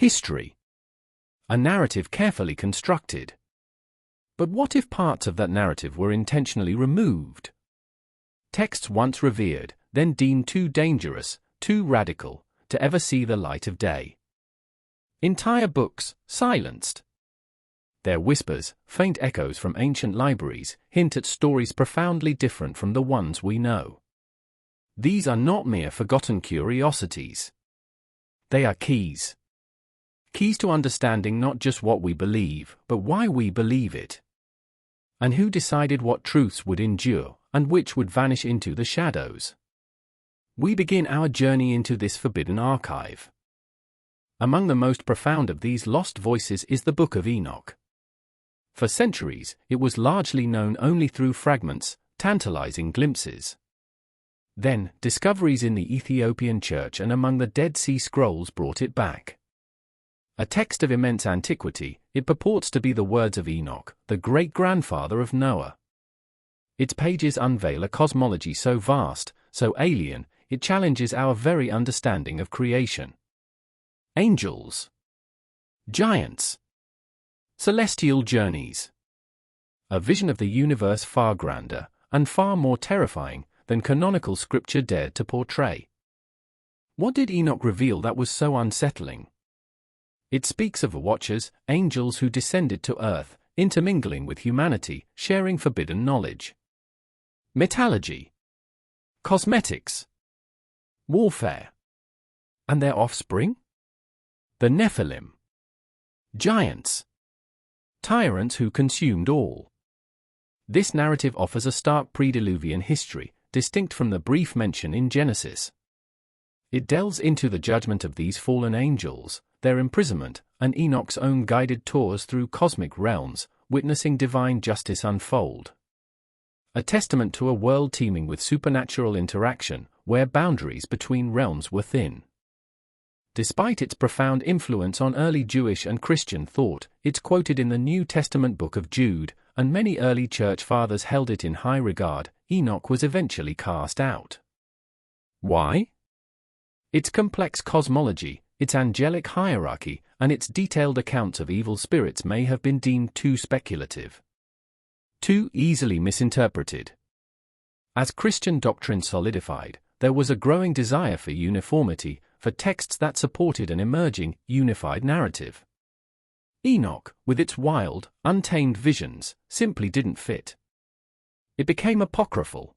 History. A narrative carefully constructed. But what if parts of that narrative were intentionally removed? Texts once revered, then deemed too dangerous, too radical, to ever see the light of day. Entire books silenced. Their whispers, faint echoes from ancient libraries, hint at stories profoundly different from the ones we know. These are not mere forgotten curiosities. They are keys. Keys to understanding not just what we believe, but why we believe it. And who decided what truths would endure, and which would vanish into the shadows. We begin our journey into this forbidden archive. Among the most profound of these lost voices is the Book of Enoch. For centuries, it was largely known only through fragments, tantalizing glimpses. Then, discoveries in the Ethiopian church and among the Dead Sea Scrolls brought it back. A text of immense antiquity, it purports to be the words of Enoch, the great-grandfather of Noah. Its pages unveil a cosmology so vast, so alien, it challenges our very understanding of creation. Angels. Giants. Celestial journeys. A vision of the universe far grander, and far more terrifying, than canonical scripture dared to portray. What did Enoch reveal that was so unsettling? It speaks of watchers, angels who descended to earth, intermingling with humanity, sharing forbidden knowledge. Metallurgy. Cosmetics. Warfare. And their offspring? The Nephilim. Giants. Tyrants who consumed all. This narrative offers a stark pre-Diluvian history, distinct from the brief mention in Genesis. It delves into the judgment of these fallen angels, their imprisonment, and Enoch's own guided tours through cosmic realms, witnessing divine justice unfold. A testament to a world teeming with supernatural interaction, where boundaries between realms were thin. Despite its profound influence on early Jewish and Christian thought, it's quoted in the New Testament Book of Jude, and many early church fathers held it in high regard. Enoch was eventually cast out. Why? Its complex cosmology, its angelic hierarchy, and its detailed accounts of evil spirits may have been deemed too speculative. Too easily misinterpreted. As Christian doctrine solidified, there was a growing desire for uniformity, for texts that supported an emerging, unified narrative. Enoch, with its wild, untamed visions, simply didn't fit. It became apocryphal.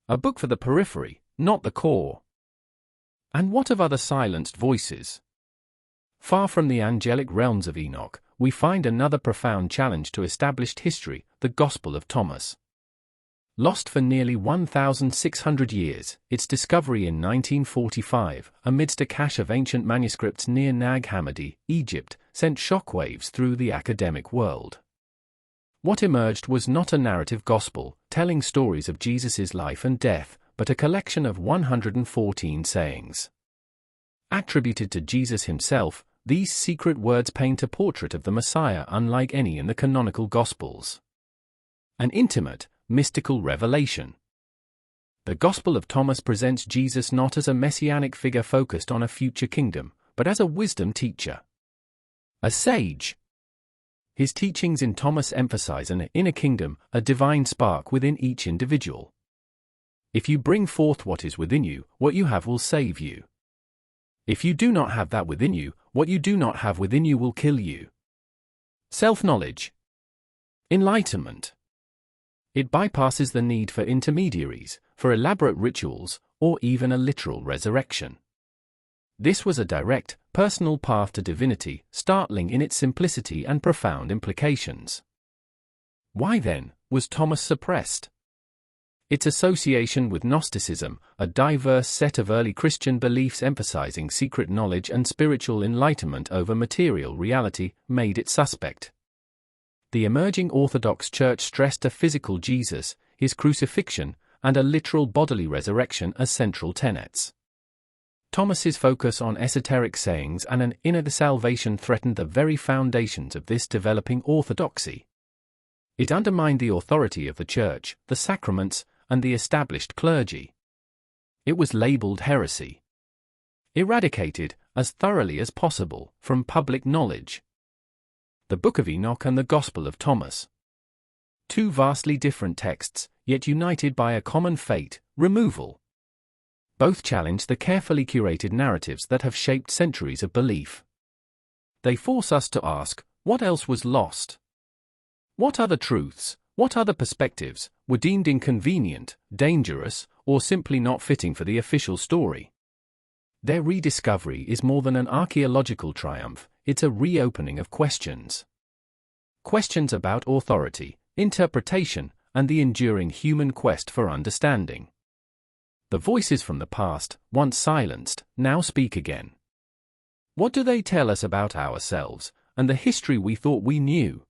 A book for the periphery, not the core. And what of other silenced voices? Far from the angelic realms of Enoch, we find another profound challenge to established history, the Gospel of Thomas. Lost for nearly 1,600 years, its discovery in 1945, amidst a cache of ancient manuscripts near Nag Hammadi, Egypt, sent shockwaves through the academic world. What emerged was not a narrative gospel, telling stories of Jesus' life and death, but a collection of 114 sayings. Attributed to Jesus himself, these secret words paint a portrait of the Messiah unlike any in the canonical Gospels. An intimate, mystical revelation. The Gospel of Thomas presents Jesus not as a messianic figure focused on a future kingdom, but as a wisdom teacher. A sage. His teachings in Thomas emphasize an inner kingdom, a divine spark within each individual. If you bring forth what is within you, what you have will save you. If you do not have that within you, what you do not have within you will kill you. Self-knowledge. Enlightenment. It bypasses the need for intermediaries, for elaborate rituals, or even a literal resurrection. This was a direct, personal path to divinity, startling in its simplicity and profound implications. Why then was Thomas suppressed? Its association with Gnosticism, a diverse set of early Christian beliefs emphasizing secret knowledge and spiritual enlightenment over material reality, made it suspect. The emerging Orthodox Church stressed a physical Jesus, his crucifixion, and a literal bodily resurrection as central tenets. Thomas's focus on esoteric sayings and an inner salvation threatened the very foundations of this developing orthodoxy. It undermined the authority of the Church, the sacraments, and the established clergy. It was labeled heresy. Eradicated, as thoroughly as possible, from public knowledge. The Book of Enoch and the Gospel of Thomas. Two vastly different texts, yet united by a common fate, removal. Both challenge the carefully curated narratives that have shaped centuries of belief. They force us to ask, what else was lost? What other truths, what other perspectives, were deemed inconvenient, dangerous, or simply not fitting for the official story? Their rediscovery is more than an archaeological triumph, it's a reopening of questions. Questions about authority, interpretation, and the enduring human quest for understanding. The voices from the past, once silenced, now speak again. What do they tell us about ourselves, and the history we thought we knew?